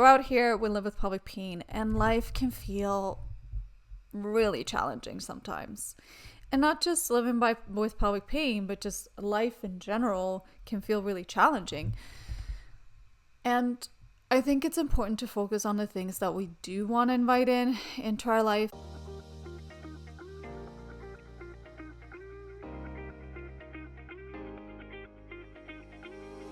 We're out here, we live with pelvic pain, and life can feel really challenging sometimes. And not just with pelvic pain, but just life in general can feel really challenging. And I think it's important to focus on the things that we do want to invite into our life.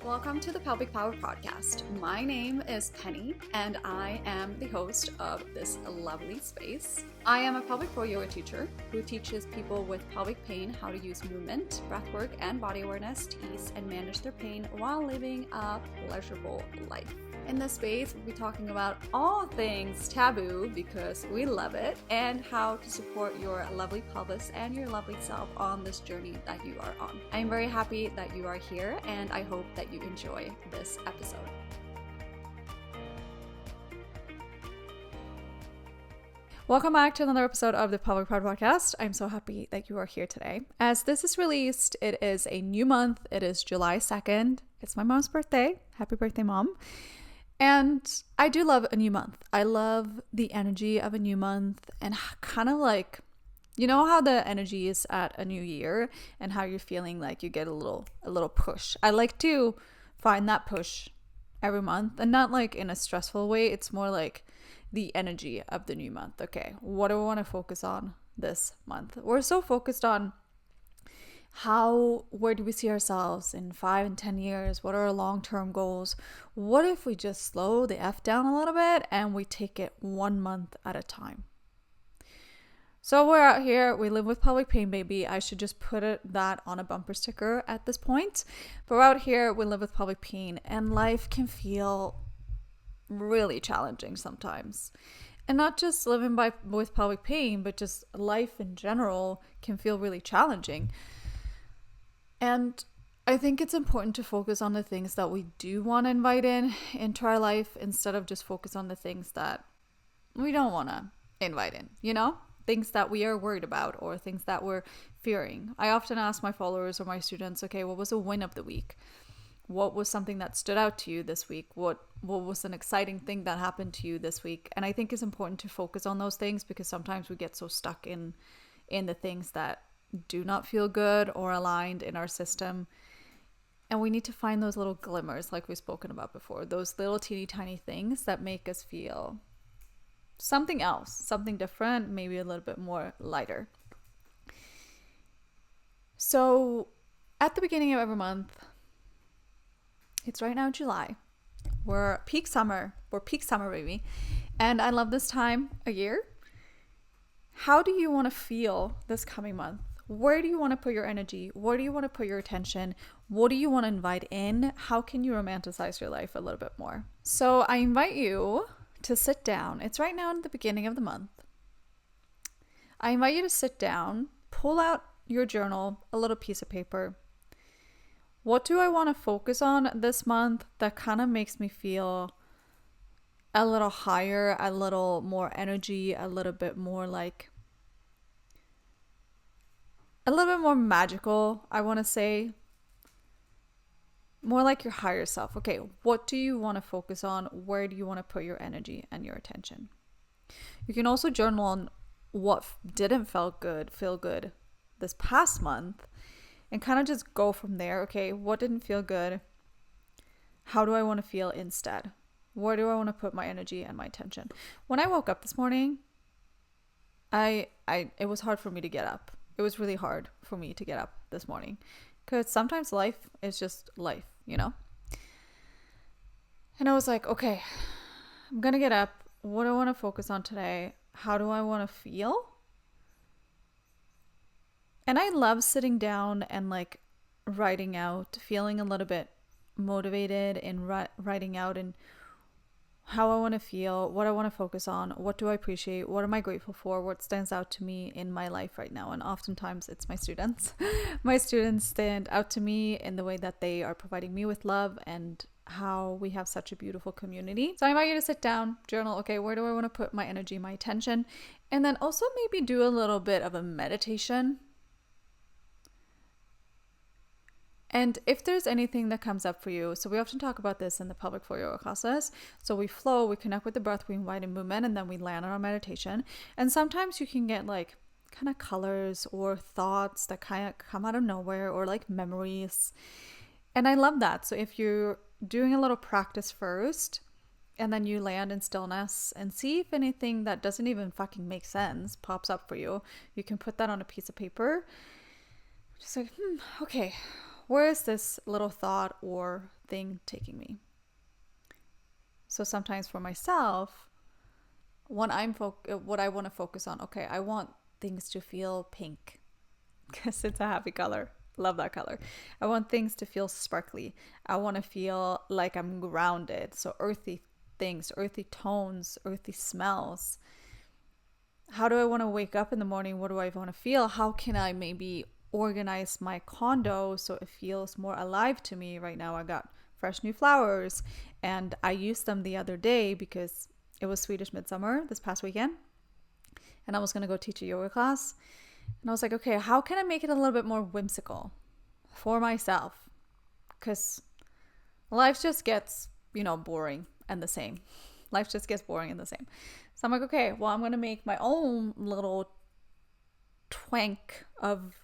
Welcome to the Pelvic Power Podcast. My name is Penny, and I am the host of this lovely space. I am a pelvic floor yoga teacher who teaches people with pelvic pain how to use movement, breathwork, and body awareness to ease and manage their pain while living a pleasurable life. In this space, we'll be talking about all things taboo because we love it, and how to support your lovely pelvis and your lovely self on this journey that you are on. I'm very happy that you are here, and I hope that you enjoy this episode. Welcome back to another episode of the Pelvic Power Podcast. I'm so happy that you are here today. As this is released, it is a new month. It is July 2nd. It's my mom's birthday. Happy birthday, Mom. And I do love a new month. I love the energy of a new month, and kind of like, you know how the energy is at a new year and how you're feeling like you get a little push. I like to find that push every month, and not like in a stressful way. It's more like the energy of the new month. Okay, what do I want to focus on this month? We're so focused on where do we see ourselves in 5 and 10 years? What are our long-term goals? What if we just slow the F down a little bit and we take it 1 month at a time? So we're out here, we live with pelvic pain, baby. I should just put that on a bumper sticker at this point. But we're out here, we live with pelvic pain, and life can feel really challenging sometimes. And not just with pelvic pain, but just life in general can feel really challenging. And I think it's important to focus on the things that we do want to invite into our life, instead of just focus on the things that we don't want to invite in, things that we are worried about or things that we're fearing. I often ask my followers or my students, okay, what was a win of the week? What was something that stood out to you this week? What was an exciting thing that happened to you this week? And I think it's important to focus on those things, because sometimes we get so stuck in the things that do not feel good or aligned in our system. And we need to find those little glimmers, like we've spoken about before, those little teeny tiny things that make us feel something else, something different, maybe a little bit more lighter. So at the beginning of every month, it's right now July. We're peak summer, baby. And I love this time of year. How do you want to feel this coming month? Where do you want to put your energy? Where do you want to put your attention? What do you want to invite in? How can you romanticize your life a little bit more? So I invite you to sit down. It's right now in the beginning of the month. I invite you to sit down, pull out your journal, a little piece of paper. What do I want to focus on this month that kind of makes me feel a little higher, a little more energy, a little bit more like a little bit more magical, I want to say. More like your higher self. Okay, what do you want to focus on? Where do you want to put your energy and your attention? You can also journal on what didn't feel good this past month, and kind of just go from there. Okay, what didn't feel good? How do I want to feel instead? Where do I want to put my energy and my attention? When I woke up this morning, it was hard for me to get up. It was really hard for me to get up this morning, because sometimes life is just life, And I was like, okay, I'm going to get up. What do I want to focus on today? How do I want to feel? And I love sitting down and like writing out, feeling a little bit motivated in writing out and how I want to feel, what I want to focus on, what do I appreciate, what am I grateful for, what stands out to me in my life right now. And oftentimes it's my students. My students stand out to me in the way that they are providing me with love and how we have such a beautiful community. So I invite you to sit down, journal, okay, where do I want to put my energy, my attention? And then also maybe do a little bit of a meditation. And if there's anything that comes up for you, so we often talk about this in the Pelvic Power yoga classes. So we flow, we connect with the breath, we invite in movement, and then we land on our meditation. And sometimes you can get like kind of colors or thoughts that kind of come out of nowhere, or like memories. And I love that. So if you're doing a little practice first, and then you land in stillness and see if anything that doesn't even fucking make sense pops up for you, you can put that on a piece of paper. Just like, okay, where is this little thought or thing taking me? So sometimes for myself, when what I want to focus on, okay, I want things to feel pink because it's a happy color. Love that color. I want things to feel sparkly. I want to feel like I'm grounded. So earthy things, earthy tones, earthy smells. How do I want to wake up in the morning? What do I want to feel? How can I maybe organize my condo so it feels more alive to me? Right now I got fresh new flowers, and I used them the other day because it was Swedish Midsummer this past weekend, and I was going to go teach a yoga class, and I was like, okay, how can I make it a little bit more whimsical for myself? Because life just gets, boring and the same. Life just gets boring and the same. So I'm like, okay, well, I'm going to make my own little twank of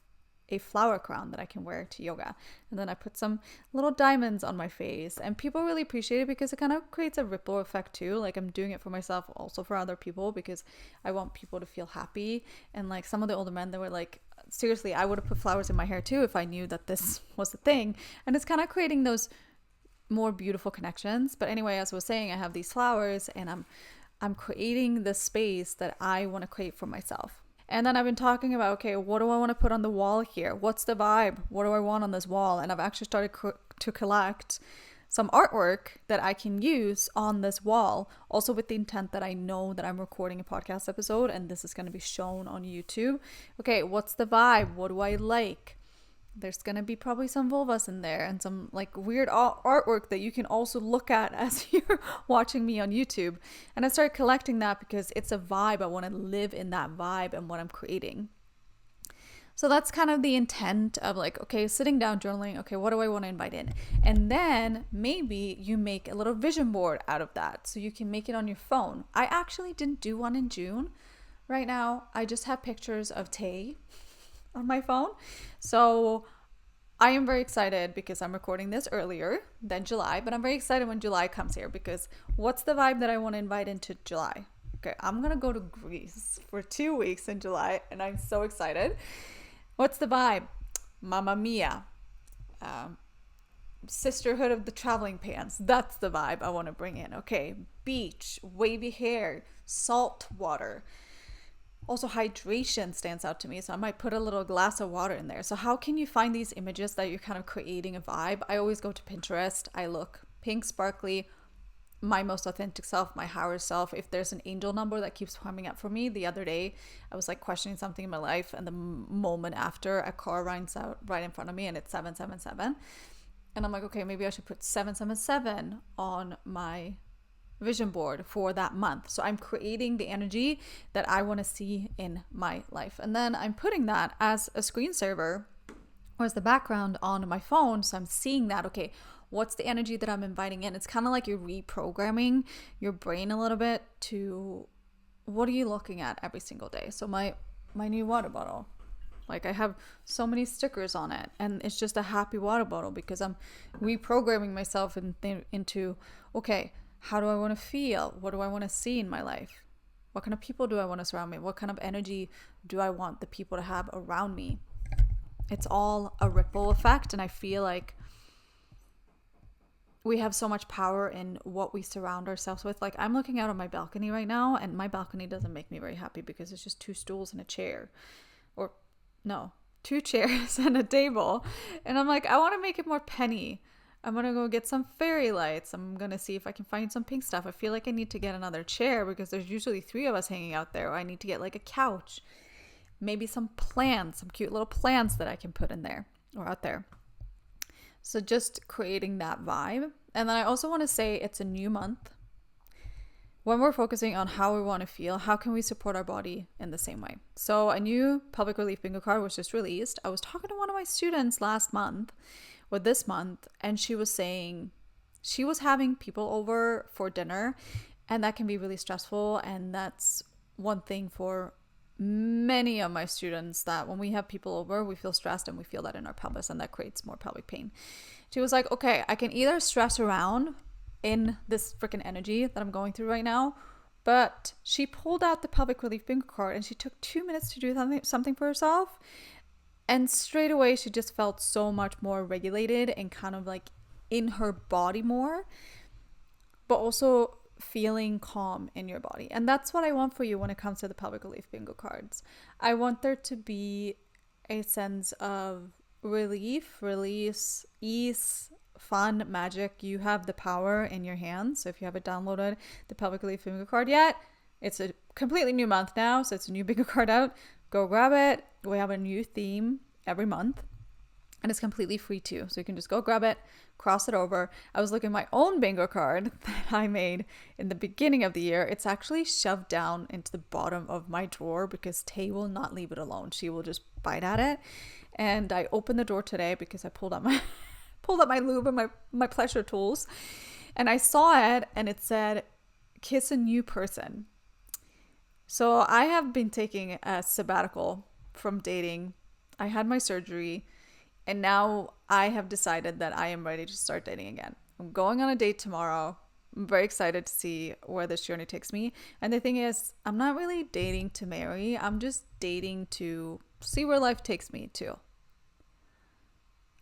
a flower crown that I can wear to yoga. And then I put some little diamonds on my face, and people really appreciate it because it kind of creates a ripple effect too. Like, I'm doing it for myself, also for other people, because I want people to feel happy. And like some of the older men, they were like, seriously, I would have put flowers in my hair too if I knew that this was a thing. And it's kind of creating those more beautiful connections. But anyway, as I was saying, I have these flowers, and I'm creating the space that I want to create for myself. And then I've been talking about, okay, what do I want to put on the wall here? What's the vibe? What do I want on this wall? And I've actually started to collect some artwork that I can use on this wall, also with the intent that I know that I'm recording a podcast episode and this is going to be shown on YouTube. Okay, what's the vibe? What do I like? There's going to be probably some vulvas in there and some like weird artwork that you can also look at as you're watching me on YouTube. And I started collecting that because it's a vibe. I want to live in that vibe and what I'm creating. So that's kind of the intent of like, okay, sitting down, journaling. Okay, what do I want to invite in? And then maybe you make a little vision board out of that. So you can make it on your phone. I actually didn't do one in June. Right now, I just have pictures of Tay on my phone. So I am very excited because I'm recording this earlier than July, but I'm very excited when July comes here because what's the vibe that I want to invite into July? Okay, I'm going to go to Greece for 2 weeks in July and I'm so excited. What's the vibe? Mamma Mia. Sisterhood of the Traveling Pants. That's the vibe I want to bring in. Okay, beach, wavy hair, salt water. Also, hydration stands out to me, so I might put a little glass of water in there. So how can you find these images that you're kind of creating a vibe? I always go to Pinterest. I look pink, sparkly, my most authentic self, my higher self. If there's an angel number that keeps coming up for me, the other day I was like questioning something in my life, and the moment after, a car runs out right in front of me and it's 777. And I'm like, okay, maybe I should put 777 on my vision board for that month. So I'm creating the energy that I want to see in my life. And then I'm putting that as a screensaver or as the background on my phone. So I'm seeing that, okay, what's the energy that I'm inviting in? It's kind of like you're reprogramming your brain a little bit to what are you looking at every single day? So my new water bottle, like I have so many stickers on it and it's just a happy water bottle because I'm reprogramming myself into, okay, how do I want to feel? What do I want to see in my life? What kind of people do I want to surround me? What kind of energy do I want the people to have around me? It's all a ripple effect. And I feel like we have so much power in what we surround ourselves with. Like I'm looking out on my balcony right now and my balcony doesn't make me very happy because it's just 2 stools and a chair. Or no, 2 chairs and a table. And I'm like, I want to make it more penny. I'm going to go get some fairy lights. I'm going to see if I can find some pink stuff. I feel like I need to get another chair because there's usually 3 of us hanging out there. Or I need to get like a couch. Maybe some plants, some cute little plants that I can put in there or out there. So just creating that vibe. And then I also want to say it's a new month. When we're focusing on how we want to feel, how can we support our body in the same way? So a new pelvic relief bingo card was just released. I was talking to one of my students last month with this month, and she was saying she was having people over for dinner, and that can be really stressful. And that's one thing for many of my students, that when we have people over, we feel stressed and we feel that in our pelvis, and that creates more pelvic pain. She was like, okay, I can either stress around in this freaking energy that I'm going through right now. But she pulled out the pelvic relief bingo card and she took 2 minutes to do something for herself. And straight away, she just felt so much more regulated and kind of like in her body more, but also feeling calm in your body. And that's what I want for you when it comes to the pelvic relief bingo cards. I want there to be a sense of relief, release, ease, fun, magic. You have the power in your hands. So if you haven't downloaded the pelvic relief bingo card yet, it's a completely new month now, so it's a new bingo card out. Go grab it. We have a new theme every month, and it's completely free too, so you can just go grab it, cross it over. I was looking at my own bingo card that I made in the beginning of the year. It's actually shoved down into the bottom of my drawer because Tay will not leave it alone. She will just bite at it. And I opened the drawer today because I pulled out my lube and my pleasure tools, and I saw it and it said kiss a new person. So I have been taking a sabbatical from dating. I had my surgery, and now I have decided that I am ready to start dating again. I'm going on a date tomorrow. I'm very excited to see where this journey takes me. And the thing is, I'm not really dating to marry. I'm just dating to see where life takes me to.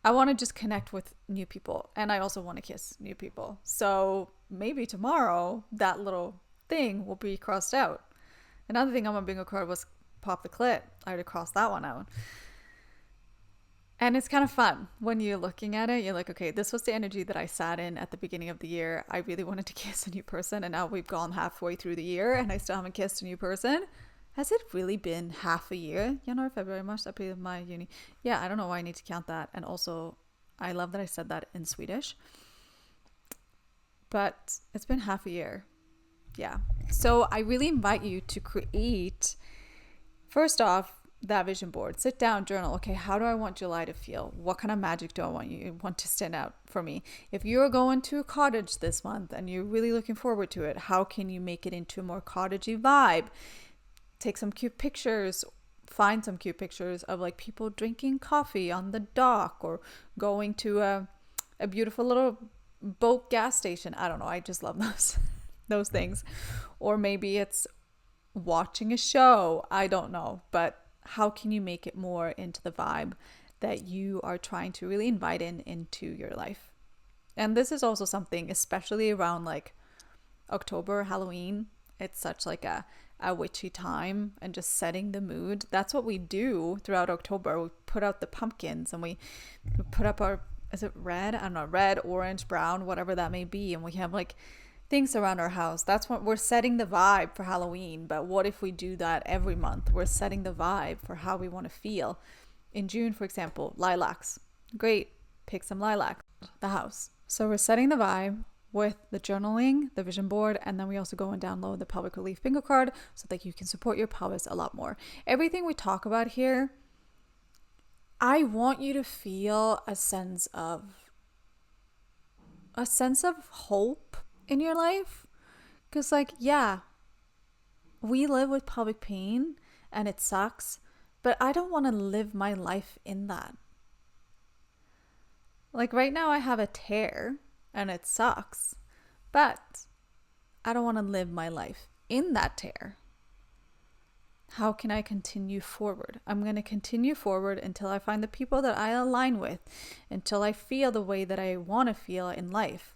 I want to just connect with new people, and I also want to kiss new people. So maybe tomorrow that little thing will be crossed out. Another thing on my bingo card was pop the clit. I already crossed that one out. And it's kind of fun when you're looking at it. You're like, okay, this was the energy that I sat in at the beginning of the year. I really wanted to kiss a new person, and now we've gone halfway through the year and I still haven't kissed a new person. Has it really been half a year? January, February, March, April, May, Juni. Yeah, I don't know why I need to count that. And also, I love that I said that in Swedish. But it's been half a year. Yeah. So I really invite you to create, first off, that vision board. Sit down, journal. Okay, how do I want July to feel? What kind of magic do I want to stand out for me? If you're going to a cottage this month and you're really looking forward to it, how can you make it into a more cottagey vibe? Take some cute pictures. Find some cute pictures of like people drinking coffee on the dock, or going to a beautiful little boat gas station. I don't know. I just love those things. Or maybe it's watching a show. I don't know. But how can you make it more into the vibe that you are trying to really invite into your life? And this is also something, especially around like October, Halloween. It's such like a witchy time, and just setting the mood. That's what we do throughout October. We put out the pumpkins, and we put up our, is it red? I don't know, red, orange, brown, whatever that may be. And we have like things around our house. That's what we're setting the vibe for Halloween. But what if we do that every month? We're setting the vibe for how we want to feel. In June, for example, lilacs. Great. Pick some lilacs. The house. So we're setting the vibe with the journaling, the vision board, and then we also go and download the pelvic relief bingo card so that you can support your pelvis a lot more. Everything we talk about here, I want you to feel a sense of hope in your life. Because like, yeah, we live with pelvic pain and it sucks, but I don't want to live my life in that. Like right now I have a tear and it sucks, but I don't want to live my life in that tear. How can I continue forward? I'm going to continue forward until I find the people that I align with, until I feel the way that I want to feel in life.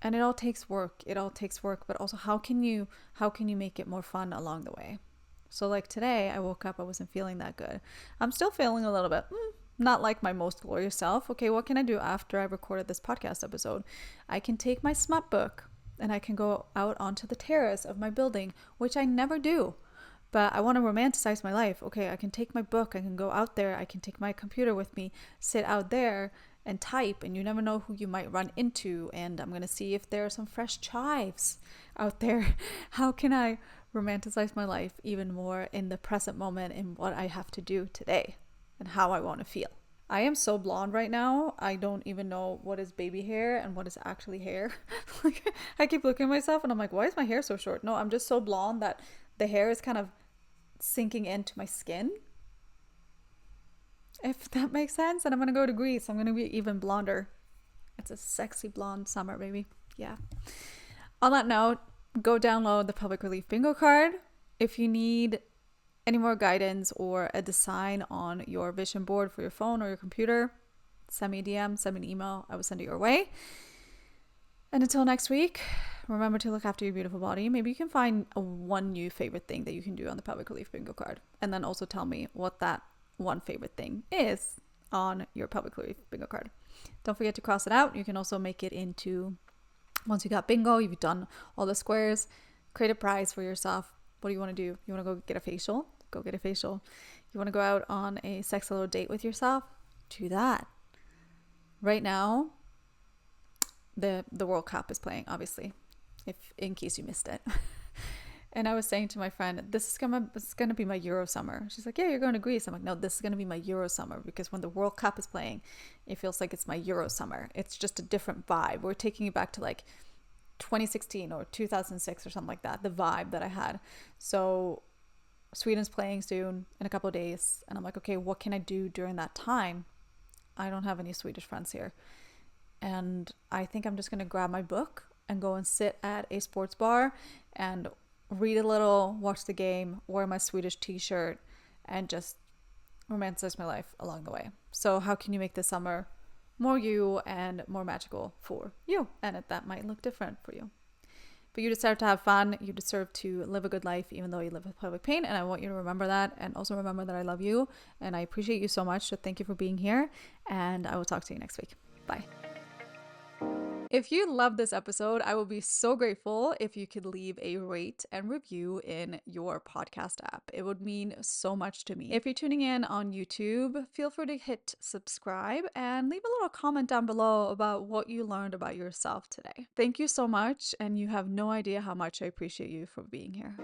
And it all takes work. But also how can you make it more fun along the way? So like today I woke up, I wasn't feeling that good. I'm still feeling a little bit, not like my most glorious self. Okay, what can I do after I recorded this podcast episode? I can take my smut book and I can go out onto the terrace of my building, which I never do. But I want to romanticize my life. Okay, I can take my book, I can go out there, I can take my computer with me, sit out there and type, and you never know who you might run into. And I'm going to see if there are some fresh chives out there. How can I romanticize my life even more in the present moment in what I have to do today? and how I want to feel. I am so blonde right now. I don't even know what is baby hair and what is actually hair. Like, I keep looking at myself and I'm like, why is my hair so short? No, I'm just so blonde that the hair is kind of sinking into my skin. If that makes sense. And I'm going to go to Greece. I'm going to be even blonder. It's a sexy blonde summer, baby. Yeah. On that note, go download the Pelvic Relief Bingo card. If you need any more guidance or a design on your vision board for your phone or your computer, send me a DM, send me an email. I will send it your way. And until next week, remember to look after your beautiful body. Maybe you can find one new favorite thing that you can do on the Pelvic Relief Bingo card. And then also tell me what that one favorite thing is on your Pelvic Relief Bingo card. Don't forget to cross it out. You can also make it into, once you got bingo, you've done all the squares, create a prize for yourself. What do you want to do? You want to go get a facial? Go get a facial. You want to go out on a sexy little date with yourself? Do that. Right now, the World Cup is playing, obviously, if in case you missed it. And I was saying to my friend, this is gonna be my Euro summer. She's like, yeah, you're going to Greece. I'm like, no, this is gonna be my Euro summer, because when the World Cup is playing, it feels like it's my Euro summer. It's just a different vibe. We're taking it back to like 2016 or 2006 or something like that, the vibe that I had. So Sweden's playing soon in a couple of days, and I'm like, okay, what can I do during that time? I don't have any Swedish friends here, and I think I'm just gonna grab my book and go and sit at a sports bar and read a little, watch the game, wear my Swedish t-shirt, and just romanticize my life along the way. So how can you make this summer more you and more magical for you? And that might look different for you. But you deserve to have fun. You deserve to live a good life, even though you live with pelvic pain. And I want you to remember that. And also remember that I love you and I appreciate you so much. So thank you for being here. And I will talk to you next week. Bye. If you love this episode, I will be so grateful if you could leave a rate and review in your podcast app. It would mean so much to me. If you're tuning in on YouTube, feel free to hit subscribe and leave a little comment down below about what you learned about yourself today. Thank you so much, and you have no idea how much I appreciate you for being here.